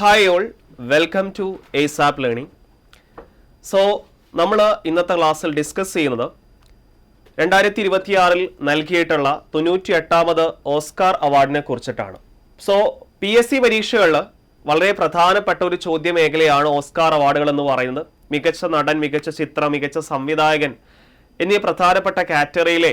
Hi all, welcome to ASAP learning. So നമ്മൾ ഇന്നത്തെ ക്ലാസ്സിൽ ഡിസ്കസ് ചെയ്യുന്നത് 2026 നൽകിയിട്ടുള്ള 98ാമത് ഓസ്കാർ അവാർഡിനെ കുറിച്ചിട്ടാണ്. സോ PSC പരീക്ഷകളിൽ വളരെ പ്രധാനപ്പെട്ട ഒരു ചോദ്യ മേഖലയാണ് ഓസ്കാർ അവാർഡുകൾ എന്ന് പറയുന്നത്. മികച്ച നടൻ, മികച്ച ചിത്രം, മികച്ച സംവിധായകൻ എന്നീ പ്രധാനപ്പെട്ട കാറ്റഗറിയിലെ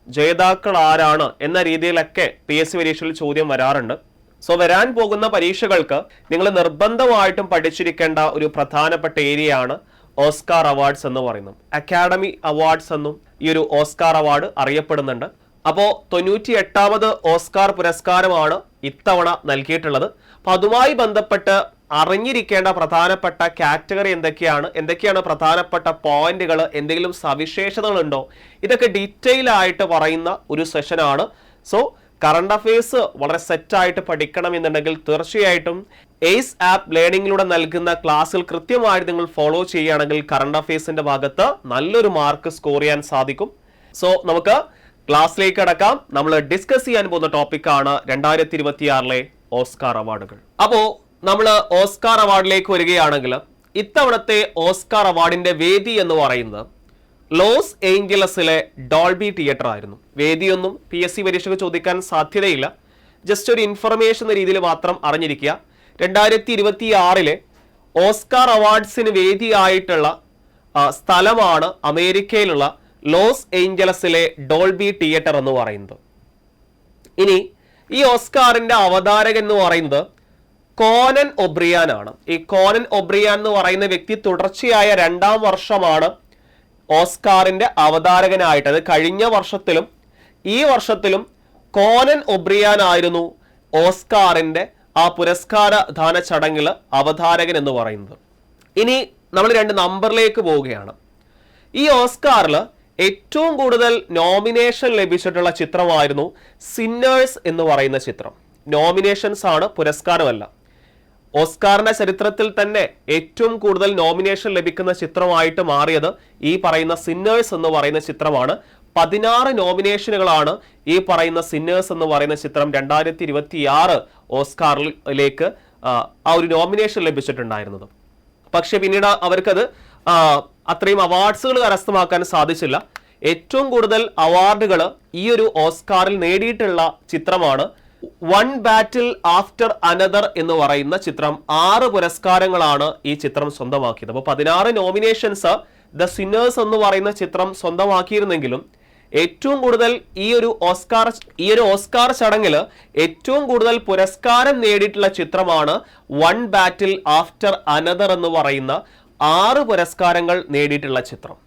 ജേതാക്കൾ ആരാണ് എന്ന രീതിയിലൊക്കെ PSC പരീക്ഷയിൽ ചോദ്യം വരാറുണ്ട്. സോ വരാൻ പോകുന്ന പരീക്ഷകൾക്ക് നിങ്ങൾ നിർബന്ധമായിട്ടും പഠിച്ചിരിക്കേണ്ട ഒരു പ്രധാനപ്പെട്ട ഏരിയയാണ് ഓസ്കാർ അവാർഡ്സ് എന്ന് പറയുന്നത്. അക്കാഡമി അവാർഡ്സ് എന്നും ഈ ഒരു ഓസ്കാർ അവാർഡ് അറിയപ്പെടുന്നുണ്ട്. അപ്പോൾ 98ാമത് ഓസ്കാർ പുരസ്കാരമാണ് ഇത്തവണ നൽകിയിട്ടുള്ളത്. അപ്പോൾ അതുമായി ബന്ധപ്പെട്ട് അറിഞ്ഞിരിക്കേണ്ട പ്രധാനപ്പെട്ട കാറ്റഗറി എന്തൊക്കെയാണ് പ്രധാനപ്പെട്ട പോയിന്റുകൾ, എന്തെങ്കിലും സവിശേഷതകളുണ്ടോ, ഇതൊക്കെ ഡീറ്റെയിൽ ആയിട്ട് പറയുന്ന ഒരു സെഷനാണ്. സോ കറണ്ട് അഫയേഴ്സ് വളരെ സെറ്റായിട്ട് പഠിക്കണം എന്നുണ്ടെങ്കിൽ തീർച്ചയായിട്ടും ASAP ലേണിംഗിലൂടെ നൽകുന്ന ക്ലാസ്സിൽ കൃത്യമായിട്ട് നിങ്ങൾ ഫോളോ ചെയ്യുകയാണെങ്കിൽ കറണ്ട് അഫയേഴ്സിന്റെ ഭാഗത്ത് നല്ലൊരു മാർക്ക് സ്കോർ ചെയ്യാൻ സാധിക്കും. സോ നമുക്ക് ക്ലാസ്സിലേക്ക് കടക്കാം. നമ്മൾ ഡിസ്കസ് ചെയ്യാൻ പോകുന്ന ടോപ്പിക്കാണ് 2026 ഓസ്കാർ അവാർഡുകൾ. അപ്പോൾ നമ്മൾ ഓസ്കാർ അവാർഡിലേക്ക് വരികയാണെങ്കിൽ ഇത്തവണത്തെ ഓസ്കാർ അവാർഡിന്റെ വേദി എന്ന് പറയുന്നത് ലോസ് ഏഞ്ചലസിലെ ഡോൾബി തിയേറ്റർ ആയിരുന്നു. വേദിയൊന്നും PSC പരീക്ഷയ്ക്ക് ചോദിക്കാൻ സാധ്യതയില്ല. ജസ്റ്റ് ഒരു ഇൻഫർമേഷൻ എന്ന രീതിയിൽ മാത്രം അറിഞ്ഞിരിക്കുക. 2026 ഓസ്കാർ അവാർഡ്സിന് വേദിയായിട്ടുള്ള സ്ഥലമാണ് അമേരിക്കയിലുള്ള ലോസ് ഏഞ്ചലസിലെ ഡോൾബി തിയേറ്റർ എന്ന് പറയുന്നത്. ഇനി ഈ ഓസ്കാറിന്റെ അവതാരകൻ എന്ന് പറയുന്നത് കോനൻ ഒബ്രിയാൻ ആണ്. ഈ കോനൻ ഒബ്രിയാൻ എന്ന് പറയുന്ന വ്യക്തി തുടർച്ചയായ 2ാം വർഷമാണ് ഓസ്കാറിന്റെ അവതാരകനായിട്ട്. അത് കഴിഞ്ഞ വർഷത്തിലും ഈ വർഷത്തിലും കോനൻ ഒബ്രിയാൻ ആയിരുന്നു ഓസ്കാറിന്റെ ആ പുരസ്കാര ദാന ചടങ്ങിൽ അവതാരകൻ എന്ന് പറയുന്നത്. ഇനി നമ്മൾ 2 നമ്പറിലേക്ക് പോവുകയാണ്. ഈ ഓസ്കാറിൽ ഏറ്റവും കൂടുതൽ നോമിനേഷൻ ലഭിച്ചിട്ടുള്ള ചിത്രമായിരുന്നു സിന്നേഴ്സ് എന്ന് പറയുന്ന ചിത്രം. നോമിനേഷൻസ് ആണ്, പുരസ്കാരമല്ല. ഓസ്കാറിന്റെ ചരിത്രത്തിൽ തന്നെ ഏറ്റവും കൂടുതൽ നോമിനേഷൻ ലഭിക്കുന്ന ചിത്രമായിട്ട് മാറിയത് ഈ പറയുന്ന സിന്നേഴ്സ് എന്ന് പറയുന്ന ചിത്രമാണ്. 16 നോമിനേഷനുകളാണ് ഈ പറയുന്ന സിന്നേഴ്സ് എന്ന് പറയുന്ന ചിത്രം 2026 ഓസ്കാറിലേക്ക് ആ ഒരു നോമിനേഷൻ ലഭിച്ചിട്ടുണ്ടായിരുന്നത്. പക്ഷെ പിന്നീട് അവർക്കത് അത്രയും അവാർഡ്സുകൾ കരസ്ഥമാക്കാൻ സാധിച്ചില്ല. ഏറ്റവും കൂടുതൽ അവാർഡുകൾ ഈ ഒരു ഓസ്കാറിൽ നേടിയിട്ടുള്ള ചിത്രമാണ് വൺ ബാറ്റിൽ ആഫ്റ്റർ അനദർ എന്ന് പറയുന്ന ചിത്രം. 6 പുരസ്കാരങ്ങളാണ് ഈ ചിത്രം സ്വന്തമാക്കിയത്. അപ്പോൾ 16 നോമിനേഷൻസ് ദ സിന്നേഴ്സ് എന്ന് പറയുന്ന ചിത്രം സ്വന്തമാക്കിയിരുന്നെങ്കിലും ഏറ്റവും കൂടുതൽ ഈ ഒരു ഓസ്കാർ ചടങ്ങിൽ ഏറ്റവും കൂടുതൽ പുരസ്കാരം നേടിയിട്ടുള്ള ചിത്രമാണ് വൺ ബാറ്റിൽ ആഫ്റ്റർ അനദർ എന്ന് പറയുന്ന 6 പുരസ്കാരങ്ങൾ നേടിയിട്ടുള്ള ചിത്രം.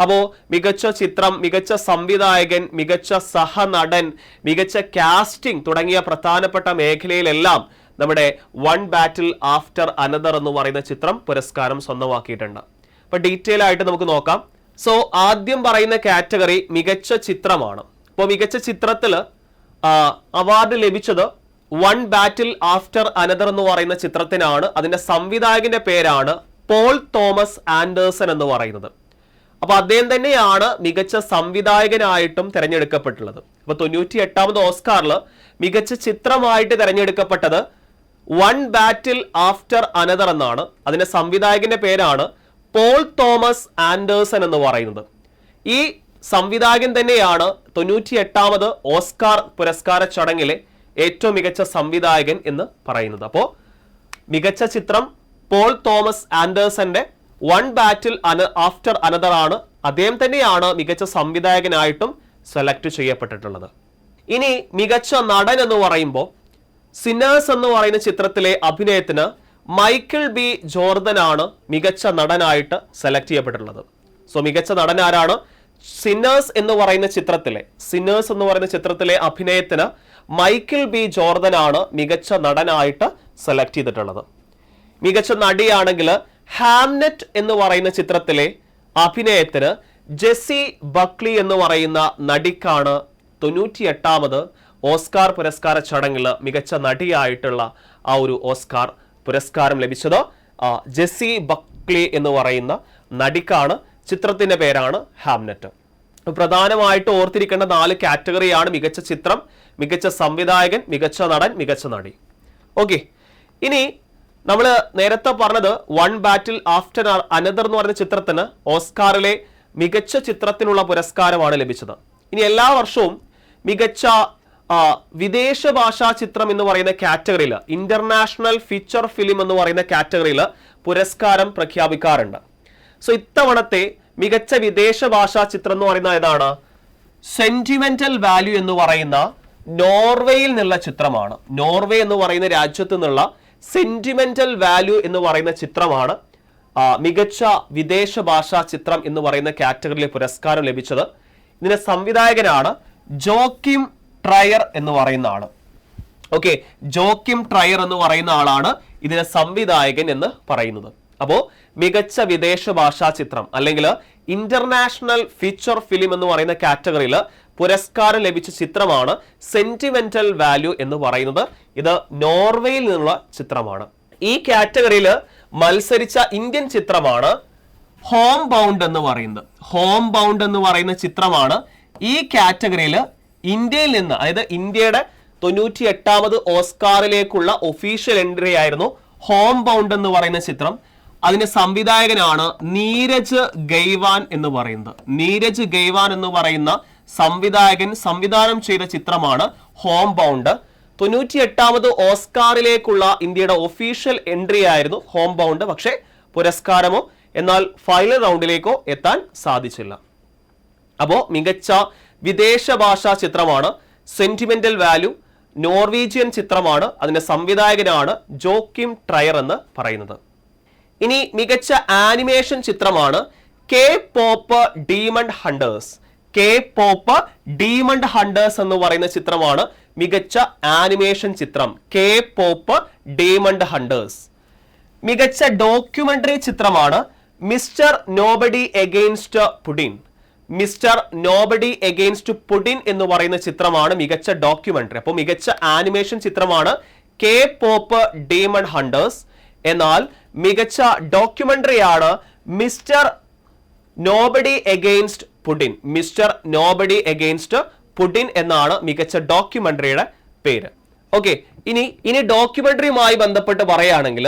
അപ്പോൾ മികച്ച ചിത്രം, മികച്ച സംവിധായകൻ, മികച്ച സഹനടൻ, മികച്ച കാസ്റ്റിംഗ് തുടങ്ങിയ പ്രധാനപ്പെട്ട മേഖലയിലെല്ലാം നമ്മുടെ വൺ ബാറ്റിൽ ആഫ്റ്റർ അനദർ എന്ന് പറയുന്ന ചിത്രം പുരസ്കാരം സ്വന്തമാക്കിയിട്ടുണ്ട്. അപ്പൊ ഡീറ്റെയിൽ ആയിട്ട് നമുക്ക് നോക്കാം. സോ ആദ്യം പറയുന്ന കാറ്റഗറി മികച്ച ചിത്രമാണ്. അപ്പോൾ മികച്ച ചിത്രത്തിൽ അവാർഡ് ലഭിച്ചത് വൺ ബാറ്റിൽ ആഫ്റ്റർ അനദർ എന്ന് പറയുന്ന ചിത്രത്തിനാണ്. അതിന്റെ സംവിധായകന്റെ പേരാണ് പോൾ തോമസ് ആൻഡേഴ്സൺ എന്ന് പറയുന്നത്. അപ്പൊ അദ്ദേഹം തന്നെയാണ് മികച്ച സംവിധായകനായിട്ടും തിരഞ്ഞെടുക്കപ്പെട്ടുള്ളത്. അപ്പൊ 98ാമത് ഓസ്കാറിൽ മികച്ച ചിത്രമായിട്ട് തിരഞ്ഞെടുക്കപ്പെട്ടത് വൺ ബാറ്റിൽ ആഫ്റ്റർ അനദർ എന്നാണ്. അതിന്റെ സംവിധായകന്റെ പേരാണ് പോൾ തോമസ് ആൻഡേഴ്സൺ എന്ന് പറയുന്നത്. ഈ സംവിധായകൻ തന്നെയാണ് 98ാമത് ഓസ്കാർ പുരസ്കാര ചടങ്ങിലെ ഏറ്റവും മികച്ച സംവിധായകൻ എന്ന് പറയുന്നത്. അപ്പോൾ മികച്ച ചിത്രം പോൾ തോമസ് ആൻഡേഴ്സന്റെ വൺ ബാറ്റിൽ ആഫ്റ്റർ അനദർ ആണ്. അദ്ദേഹം തന്നെയാണ് മികച്ച സംവിധായകനായിട്ടും സെലക്ട് ചെയ്യപ്പെട്ടിട്ടുള്ളത്. ഇനി മികച്ച നടൻ എന്ന് പറയുമ്പോൾ സിന്നേഴ്സ് എന്ന് പറയുന്ന ചിത്രത്തിലെ അഭിനയത്തിന് മൈക്കിൾ B. ജോർദൻ ആണ് മികച്ച നടനായിട്ട് സെലക്ട് ചെയ്യപ്പെട്ടിട്ടുള്ളത്. സോ മികച്ച നടൻ ആരാണ്? സിന്നേഴ്സ് എന്ന് പറയുന്ന ചിത്രത്തിലെ അഭിനയത്തിന് മൈക്കിൾ B. ജോർദൻ ആണ് മികച്ച നടനായിട്ട് സെലക്ട് ചെയ്തിട്ടുള്ളത്. മികച്ച നടിയാണെങ്കിൽ ഹാംനെറ്റ് എന്ന് പറയുന്ന ചിത്രത്തിലെ അഭിനയത്തിന് ജെസ്സി ബക്ലി എന്ന് പറയുന്ന നടിക്കാണ് 98ാമത് ഓസ്കാർ പുരസ്കാര ചടങ്ങിൽ മികച്ച നടിയായിട്ടുള്ള ആ ഒരു ഓസ്കാർ പുരസ്കാരം ലഭിച്ചത്. ജെസ്സി ബക്ലി എന്ന് പറയുന്ന നടിക്കാണ്. ചിത്രത്തിന്റെ പേരാണ് ഹാംനെറ്റ്. പ്രധാനമായിട്ട് ഓർത്തിരിക്കേണ്ട 4 കാറ്റഗറിയാണ് മികച്ച ചിത്രം, മികച്ച സംവിധായകൻ, മികച്ച നടൻ, മികച്ച നടി. ഓക്കെ, ഇനി നമ്മൾ നേരത്തെ പറഞ്ഞത് വൺ ബാറ്റിൽ ആഫ്റ്റർ അനദർ എന്ന് പറയുന്ന ചിത്രത്തിന് ഓസ്കാറിലെ മികച്ച ചിത്രത്തിനുള്ള പുരസ്കാരമാണ് ലഭിച്ചത്. ഇനി എല്ലാ വർഷവും മികച്ച വിദേശ ഭാഷാ ചിത്രം എന്ന് പറയുന്ന കാറ്റഗറിയിൽ, ഇന്റർനാഷണൽ ഫീച്ചർ ഫിലിം എന്ന് പറയുന്ന കാറ്റഗറിയിൽ പുരസ്കാരം പ്രഖ്യാപിക്കാറുണ്ട്. സോ ഇത്തവണത്തെ മികച്ച വിദേശ ഭാഷാ ചിത്രം എന്ന് പറയുന്ന ഏതാണ്? സെന്റിമെന്റൽ വാല്യൂ എന്ന് പറയുന്ന നോർവേയിൽ നിന്നുള്ള ചിത്രമാണ്. നോർവേ എന്ന് പറയുന്ന രാജ്യത്ത് നിന്നുള്ള സെന്റിമെന്റൽ വാല്യൂ എന്ന് പറയുന്ന ചിത്രമാണ് മികച്ച വിദേശ ഭാഷാ ചിത്രം എന്ന് പറയുന്ന കാറ്റഗറിയിലെ പുരസ്കാരം ലഭിച്ചത്. ഇതിന്റെ സംവിധായകനാണ് ജോക്കിം ട്രയർ എന്ന് പറയുന്ന ആള്. ഓക്കെ, ജോക്കിം ട്രയർ എന്ന് പറയുന്ന ആളാണ് ഇതിന്റെ സംവിധായകൻ എന്ന് പറയുന്നത്. അപ്പോ മികച്ച വിദേശ ഭാഷാ ചിത്രം അല്ലെങ്കിൽ ഇന്റർനാഷണൽ ഫീച്ചർ ഫിലിം എന്ന് പറയുന്ന കാറ്റഗറിയിൽ പുരസ്കാരം ലഭിച്ച ചിത്രമാണ് സെന്റിമെന്റൽ വാല്യൂ എന്ന് പറയുന്നത്. ഇത് നോർവേയിൽ നിന്നുള്ള ചിത്രമാണ്. ഈ കാറ്റഗറിയിൽ മത്സരിച്ച ഇന്ത്യൻ ചിത്രമാണ് ഹോം ബൗണ്ട് എന്ന് പറയുന്നത്. ഹോം ബൗണ്ട് എന്ന് പറയുന്ന ചിത്രമാണ് ഈ കാറ്റഗറിയിൽ ഇന്ത്യയിൽ നിന്ന്, അതായത് ഇന്ത്യയുടെ 98ാമത് ഓസ്കാറിലേക്കുള്ള ഒഫീഷ്യൽ എൻട്രി ആയിരുന്നു ഹോം ബൗണ്ട് എന്ന് പറയുന്ന ചിത്രം. അതിന്റെ സംവിധായകനാണ് നീരജ് ഗെയ്വാൻ എന്ന് പറയുന്നത്. നീരജ് ഗെയ്വാൻ എന്ന് പറയുന്ന സംവിധായകൻ സംവിധാനം ചെയ്ത ചിത്രമാണ് ഹോം ബൗണ്ട്. 98ാമത് ഓസ്കാറിലേക്കുള്ള ഇന്ത്യയുടെ ഒഫീഷ്യൽ എൻട്രി ആയിരുന്നു ഹോം ബൗണ്ട്. പക്ഷേ പുരസ്കാരമോ എന്നാൽ ഫൈനൽ റൗണ്ടിലേക്കോ എത്താൻ സാധിച്ചില്ല. അപ്പോ മികച്ച വിദേശ ഭാഷാ ചിത്രമാണ് സെന്റിമെന്റൽ വാല്യൂ. നോർവീജിയൻ ചിത്രമാണ്. അതിന്റെ സംവിധായകനാണ് ജോക്കിം ട്രയർ എന്ന് പറയുന്നത്. ഇനി മികച്ച ആനിമേഷൻ ചിത്രമാണ് K pop demon hunters. K pop demon hunters എന്ന് പറയുന്ന ചിത്രമാണ് മികച്ച ആനിമേഷൻ ചിത്രം. K pop demon hunters. മികച്ച ഡോക്യുമെന്ററി ചിത്രമാണ് mister nobody against Putin. Mister nobody against Putin എന്ന് പറയുന്ന ചിത്രമാണ് മികച്ച ഡോക്യുമെന്ററി. അപ്പോൾ മികച്ച ആനിമേഷൻ ചിത്രമാണ് കെ പോപ്പ് ഡീമണ്ട് ഹണ്ടേഴ്സ്. എന്നാൽ മികച്ച ഡോക്യുമെന്ററിയാണ് mister nobody against Putin. Mister nobody against Putin എന്നാണ് മികച്ച ഡോക്യുമെന്ററിയുടെ പേര്. ഓക്കെ, ഇനി ഡോക്യുമെന്ററിയുമായി ബന്ധപ്പെട്ട് പറയുകയാണെങ്കിൽ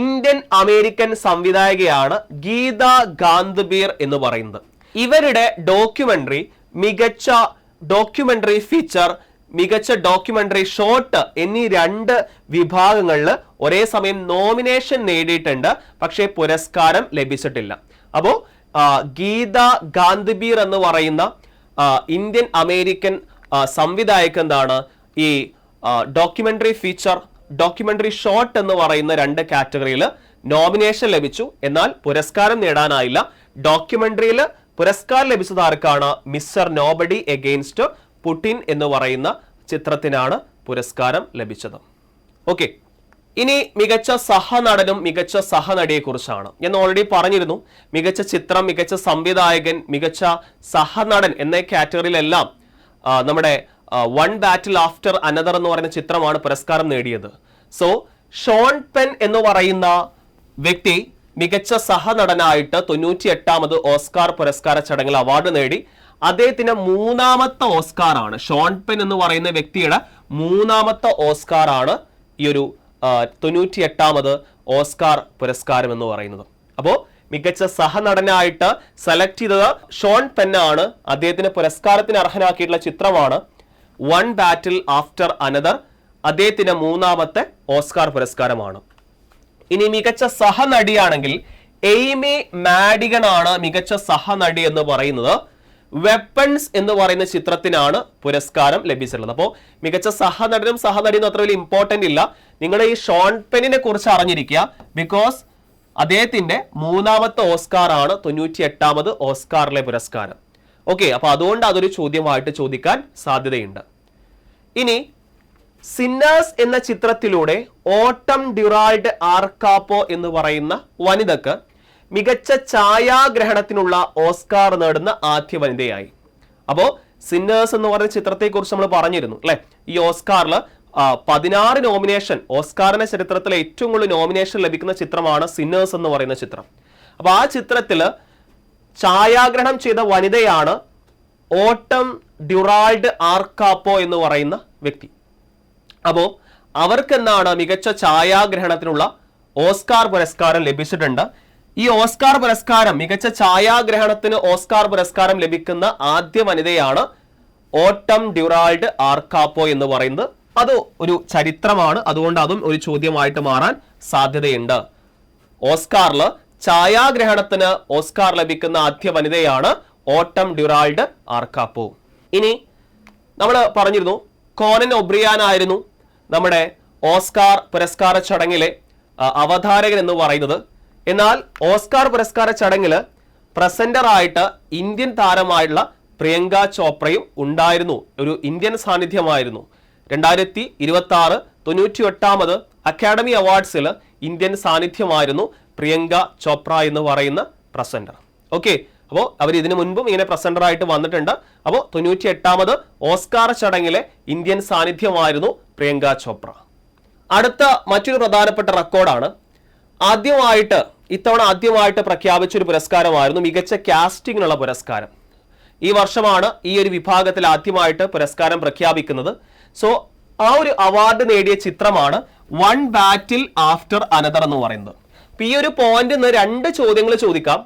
ഇന്ത്യൻ അമേരിക്കൻ സംവിധായകയാണ് ഗീത ഗാന്ധബീർ എന്ന് പറയുന്നത്. ഇവരുടെ ഡോക്യുമെന്ററി മികച്ച ഡോക്യുമെന്ററി ഫീച്ചർ, മികച്ച ഡോക്യുമെന്ററി ഷോർട്ട് എന്നീ 2 വിഭാഗങ്ങളിൽ ഒരേ സമയം നോമിനേഷൻ നേടിയിട്ടുണ്ട്. പക്ഷേ പുരസ്കാരം ലഭിച്ചിട്ടില്ല. അപ്പോ ഗീത ഗാന്ധബീർ എന്ന് പറയുന്ന ഇന്ത്യൻ അമേരിക്കൻ സംവിധായകൻ എന്താണ് ഈ ഡോക്യുമെന്ററി ഫീച്ചർ, ഡോക്യുമെന്ററി ഷോർട്ട് എന്ന് പറയുന്ന 2 കാറ്റഗറിയിൽ നോമിനേഷൻ ലഭിച്ചു. എന്നാൽ പുരസ്കാരം നേടാനായില്ല. ഡോക്യുമെന്ററിയിൽ പുരസ്കാരം ലഭിച്ചത് ആർക്കാണ്? മിസ്റ്റർ നോബഡി എഗെയിൻസ്റ്റ് പുടിൻ എന്ന് പറയുന്ന ചിത്രത്തിനാണ് പുരസ്കാരം ലഭിച്ചത്. ഓക്കെ, ഇനി മികച്ച സഹനടനും മികച്ച സഹനടിയെ കുറിച്ചാണ്. ഞാൻ ഓൾറെഡി പറഞ്ഞിരുന്നു, മികച്ച ചിത്രം, മികച്ച സംവിധായകൻ, മികച്ച സഹനടൻ എന്ന കാറ്റഗറിയിലെല്ലാം നമ്മുടെ വൺ ബാറ്റിൽ ആഫ്റ്റർ അനദർ എന്ന് പറയുന്ന ചിത്രമാണ് പുരസ്കാരം നേടിയത്. സോ ഷോൺ പെൻ എന്ന് പറയുന്ന വ്യക്തി മികച്ച സഹനടനായിട്ട് 98ാമത് ഓസ്കാർ പുരസ്കാര ചടങ്ങിൽ അവാർഡ് നേടി. അദ്ദേഹത്തിന്റെ 3ാമത്തെ ഓസ്കാർ ആണ്. ഷോൺ പെൻ എന്ന് പറയുന്ന വ്യക്തിയുടെ 3ാമത്തെ ഓസ്കാർ ആണ് ഈ ഒരു 98ാമത് ഓസ്കാർ പുരസ്കാരം എന്ന് പറയുന്നത്. അപ്പോ മികച്ച സഹനടനായിട്ട് സെലക്ട് ചെയ്തത് ഷോൺ പെൻ ആണ്. അദ്ദേഹത്തിന് പുരസ്കാരത്തിന് അർഹനാക്കിയിട്ടുള്ള ചിത്രമാണ് വൺ ബാറ്റിൽ ആഫ്റ്റർ അനദർ. അദ്ദേഹത്തിന് 3ാമത്തെ ഓസ്കാർ പുരസ്കാരമാണ്. ഇനി മികച്ച സഹനടിയാണെങ്കിൽ എയ്മി മാഡിഗൺ ആണ് മികച്ച സഹനടി എന്ന് പറയുന്നത്. വെപ്പൺസ് എന്ന് പറയുന്ന ചിത്രത്തിനാണ് പുരസ്കാരം ലഭിച്ചിട്ടുള്ളത്. അപ്പോൾ മികച്ച സഹനടനും സഹനടിയും അത്ര വലിയ ഇമ്പോർട്ടന്റ് ഇല്ല. നിങ്ങൾ ഈ ഷോൺ പെന്നിനെ കുറിച്ച് അറിഞ്ഞിരിക്കുക. ബിക്കോസ് അദ്ദേഹത്തിന്റെ 3ാമത്തെ ഓസ്കാർ ആണ് 98ാമത് ഓസ്കാറിലെ പുരസ്കാരം. ഓക്കെ, അപ്പൊ അതുകൊണ്ട് അതൊരു ചോദ്യമായിട്ട് ചോദിക്കാൻ സാധ്യതയുണ്ട്. ഇനി സിന്നേഴ്സ് എന്ന ചിത്രത്തിലൂടെ ഓട്ടം ഡ്യൂറാൾഡ് ആർക്കാപ്പോ എന്ന് പറയുന്ന വനിതക്ക് മികച്ച ഛായാഗ്രഹണത്തിനുള്ള ഓസ്കാർ നേടുന്ന ആദ്യ വനിതയായി. അപ്പോ സിന്നേഴ്സ് എന്ന് പറയുന്ന ചിത്രത്തെ കുറിച്ച് നമ്മൾ പറഞ്ഞിരുന്നു അല്ലെ. ഈ ഓസ്കാറിൽ 16 നോമിനേഷൻ, ഓസ്കാറിന്റെ ചരിത്രത്തിലെ ഏറ്റവും കൂടുതൽ നോമിനേഷൻ ലഭിക്കുന്ന ചിത്രമാണ് സിന്നേഴ്സ് എന്ന് പറയുന്ന ചിത്രം. അപ്പൊ ആ ചിത്രത്തില് ഛായാഗ്രഹണം ചെയ്ത വനിതയാണ് ഓട്ടം ഡ്യൂറാൾഡ് ആർക്കാപ്പോ എന്ന് പറയുന്ന വ്യക്തി. അപ്പോ അവർക്ക് എന്താണ് മികച്ച ഛായാഗ്രഹണത്തിനുള്ള ഓസ്കാർ പുരസ്കാരം ലഭിച്ചിട്ടുണ്ട്. ഈ ഓസ്കാർ പുരസ്കാരം, മികച്ച ഛായാഗ്രഹണത്തിന് ഓസ്കാർ പുരസ്കാരം ലഭിക്കുന്ന ആദ്യ വനിതയാണ് ഓട്ടം ഡ്യൂറാൾഡ് ആർക്കാപ്പോ എന്ന് പറയുന്നത്. അത് ഒരു ചരിത്രമാണ്, അതുകൊണ്ട് അതും ഒരു ചോദ്യമായിട്ട് മാറാൻ സാധ്യതയുണ്ട്. ഓസ്കാറിൽ ഛായാഗ്രഹണത്തിന് ഓസ്കാർ ലഭിക്കുന്ന ആദ്യ വനിതയാണ് ഓട്ടം ഡ്യൂറാൾഡ് ആർക്കാപ്പോ. ഇനി നമ്മൾ പറഞ്ഞിരുന്നു കോനൻ ഒബ്രിയാൻ ആയിരുന്നു നമ്മുടെ ഓസ്കാർ പുരസ്കാര ചടങ്ങിലെ അവതാരകൻ എന്ന് പറയുന്നത്. എന്നാൽ ഓസ്കാർ പുരസ്കാര ചടങ്ങില് പ്രസന്ററായിട്ട് ഇന്ത്യൻ താരമായിട്ടുള്ള പ്രിയങ്ക ചോപ്രയും ഉണ്ടായിരുന്നു, ഒരു ഇന്ത്യൻ സാന്നിധ്യമായിരുന്നു. 2026 98ാമത് അക്കാഡമി അവാർഡ്സിൽ ഇന്ത്യൻ സാന്നിധ്യമായിരുന്നു പ്രിയങ്ക ചോപ്ര എന്ന് പറയുന്ന പ്രസന്റർ. ഓക്കെ, അപ്പോൾ അവർ ഇതിനു മുൻപും ഇങ്ങനെ പ്രസന്ററായിട്ട് വന്നിട്ടുണ്ട്. അപ്പോൾ 98ാമത് ഓസ്കാർ ചടങ്ങിലെ ഇന്ത്യൻ സാന്നിധ്യമായിരുന്നു പ്രിയങ്ക ചോപ്ര. അടുത്ത മറ്റൊരു പ്രധാനപ്പെട്ട റെക്കോർഡാണ്, ഇത്തവണ ആദ്യമായിട്ട് പ്രഖ്യാപിച്ചൊരു പുരസ്കാരമായിരുന്നു മികച്ച കാസ്റ്റിങ്ങിനുള്ള പുരസ്കാരം. ഈ വർഷമാണ് ഈ ഒരു വിഭാഗത്തിൽ ആദ്യമായിട്ട് പുരസ്കാരം പ്രഖ്യാപിക്കുന്നത്. സോ ആ ഒരു അവാർഡ് നേടിയ ചിത്രമാണ് വൺ ബാറ്റിൽ ആഫ്റ്റർ അനദർ എന്ന് പറയുന്നത്. ഈ ഒരു പോയിന്റ് 2 ചോദ്യങ്ങൾ ചോദിക്കാം.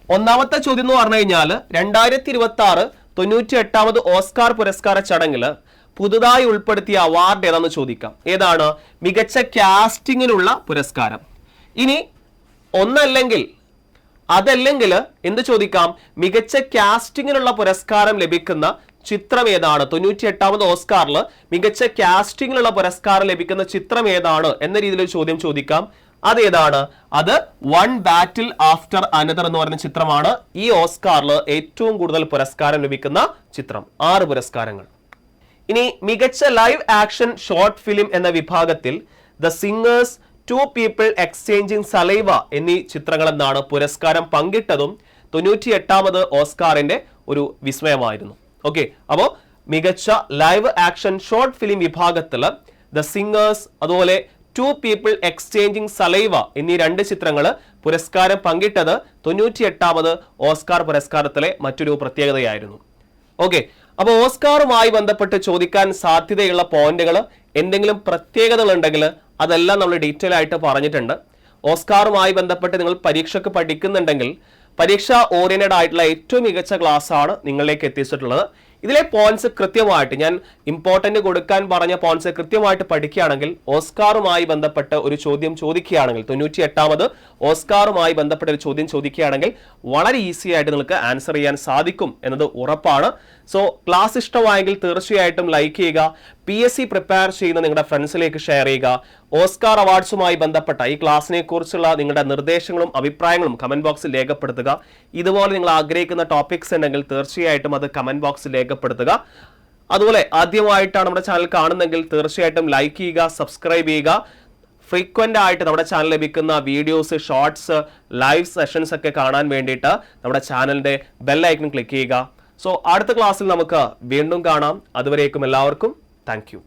ഒന്നാമത്തെ ചോദ്യം എന്ന് പറഞ്ഞു കഴിഞ്ഞാൽ 2026 98ാമത് ഓസ്കാർ പുരസ്കാര ചടങ്ങിൽ പുതുതായി ഉൾപ്പെടുത്തിയ അവാർഡ് ഏതാണെന്ന് ചോദിക്കാം. ഏതാണ്? മികച്ച കാസ്റ്റിങ്ങിനുള്ള പുരസ്കാരം. ഇനി അതല്ലെങ്കിൽ എന്ത് ചോദിക്കാം? മികച്ച കാസ്റ്റിങ്ങിനുള്ള പുരസ്കാരം ലഭിക്കുന്ന ചിത്രം ഏതാണ്? 98ാമത് ഓസ്കാറിൽ മികച്ച കാസ്റ്റിങ്ങിനുള്ള പുരസ്കാരം ലഭിക്കുന്ന ചിത്രം ഏതാണ് എന്ന രീതിയിൽ ഒരു ചോദ്യം ചോദിക്കാം. അതേതാണ്? അത് വൺ ബാറ്റിൽ ആഫ്റ്റർ അനദർ എന്ന് പറയുന്ന ചിത്രമാണ് ഈ ഓസ്കാറിൽ ഏറ്റവും കൂടുതൽ പുരസ്കാരം ലഭിക്കുന്ന ചിത്രം. 6 പുരസ്കാരങ്ങൾ. ഇനി മികച്ച ലൈവ് ആക്ഷൻ ഷോർട്ട് ഫിലിം എന്ന വിഭാഗത്തിൽ the singers, two people exchanging saliva എന്നീ ചിത്രങ്ങൾ എന്നാണ് പുരസ്കാരം പങ്കിട്ടതും 98ാമത് ഓസ്കാറിന്റെ ഒരു വിസ്മയമായിരുന്നു. ഓക്കെ, അപ്പോൾ മികച്ച ലൈവ് ആക്ഷൻ ഷോർട്ട് ഫിലിം വിഭാഗത്തിൽ ദ സിംഗേഴ്സ് അതുപോലെ ടു പീപ്പിൾ എക്സ്ചേഞ്ചിങ് സലൈവ എന്നീ 2 ചിത്രങ്ങൾ പുരസ്കാരം പങ്കിട്ടത് 98ാമത് ഓസ്കാർ പുരസ്കാരത്തിലെ മറ്റൊരു പ്രത്യേകതയായിരുന്നു. ഓക്കെ, അപ്പോൾ ഓസ്കാറുമായി ബന്ധപ്പെട്ട് ചോദിക്കാൻ സാധ്യതയുള്ള പോയിന്റുകൾ, എന്തെങ്കിലും പ്രത്യേകതകൾ ഉണ്ടെങ്കിൽ അതെല്ലാം നമ്മൾ ഡീറ്റെയിൽ ആയിട്ട് പറഞ്ഞിട്ടുണ്ട്. ഓസ്കാറുമായി ബന്ധപ്പെട്ട് നിങ്ങൾ പരീക്ഷയ്ക്ക് പഠിക്കുന്നുണ്ടെങ്കിൽ പരീക്ഷ ഓറിയന്റഡ് ആയിട്ടുള്ള ഏറ്റവും മികച്ച ക്ലാസ് ആണ് നിങ്ങളിലേക്ക് എത്തിച്ചിട്ടുള്ളത്. ഇതിലെ പോയിന്റ്സ് കൃത്യമായിട്ട് ഞാൻ ഇമ്പോർട്ടന്റ് കൊടുക്കാൻ പറഞ്ഞ പോയിന്റ്സ് കൃത്യമായിട്ട് പഠിക്കുകയാണെങ്കിൽ, ഓസ്കാറുമായി ബന്ധപ്പെട്ട് ഒരു ചോദ്യം ചോദിക്കുകയാണെങ്കിൽ, 98ാമത് ഓസ്കാറുമായി ബന്ധപ്പെട്ട ഒരു ചോദ്യം ചോദിക്കുകയാണെങ്കിൽ വളരെ ഈസി ആയിട്ട് നിങ്ങൾക്ക് ആൻസർ ചെയ്യാൻ സാധിക്കും എന്നത് ഉറപ്പാണ്. സോ ക്ലാസ് ഇഷ്ടമായെങ്കിൽ തീർച്ചയായിട്ടും ലൈക്ക് ചെയ്യുക. PSC പ്രിപ്പയർ ചെയ്യുന്ന നിങ്ങളുടെ ഫ്രണ്ട്സിലേക്ക് ഷെയർ ചെയ്യുക. ഓസ്കാർ അവാർഡ്സുമായി ബന്ധപ്പെട്ട ഈ ക്ലാസ്സിനെ കുറിച്ചുള്ള നിങ്ങളുടെ നിർദ്ദേശങ്ങളും അഭിപ്രായങ്ങളും കമന്റ് ബോക്സിൽ രേഖപ്പെടുത്തുക. ഇതുപോലെ നിങ്ങൾ ആഗ്രഹിക്കുന്ന ടോപ്പിക്സ് ഉണ്ടെങ്കിൽ തീർച്ചയായിട്ടും അത് കമന്റ് ബോക്സിൽ രേഖപ്പെടുത്തുക. അതുപോലെ ആദ്യമായിട്ടാണ് നമ്മുടെ ചാനൽ കാണുന്നതെങ്കിൽ തീർച്ചയായിട്ടും ലൈക്ക് ചെയ്യുക, സബ്സ്ക്രൈബ് ചെയ്യുക. ഫ്രീക്വന്റ് ആയിട്ട് നമ്മുടെ ചാനൽ ലഭിക്കുന്ന വീഡിയോസ്, ഷോർട്സ്, ലൈവ് സെഷൻസ് ഒക്കെ കാണാൻ വേണ്ടിയിട്ട് നമ്മുടെ ചാനലിന്റെ ബെൽ ഐക്കൺ ക്ലിക്ക് ചെയ്യുക. സോ അടുത്ത ക്ലാസ്സിൽ നമുക്ക് വീണ്ടും കാണാം. അതുവരേക്കും എല്ലാവർക്കും താങ്ക് യു.